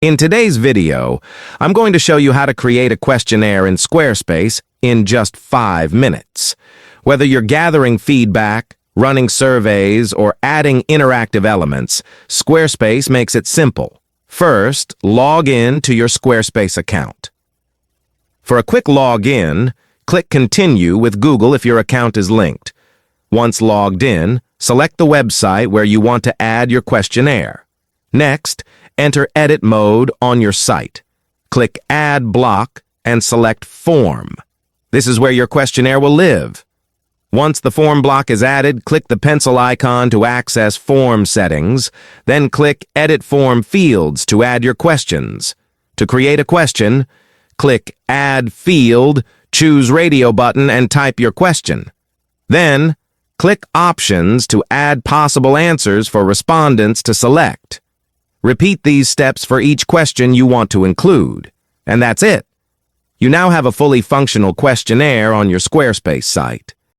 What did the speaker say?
In today's video, I'm going to show you how to create a questionnaire in Squarespace in just 5 minutes. Whether you're gathering feedback, running surveys, or adding interactive elements, Squarespace makes it simple. First, log in to your Squarespace account. For a quick login, click Continue with Google if your account is linked. Once logged in, select the website where you want to add your questionnaire. Next, enter Edit mode on your site. Click Add Block and select Form. This is where your questionnaire will live. Once the form block is added, click the pencil icon to access form settings, then click Edit Form Fields to add your questions. To create a question, click Add Field, choose Radio button and type your question. Then, click Options to add possible answers for respondents to select. Repeat these steps for each question you want to include. And that's it. You now have a fully functional questionnaire on your Squarespace site.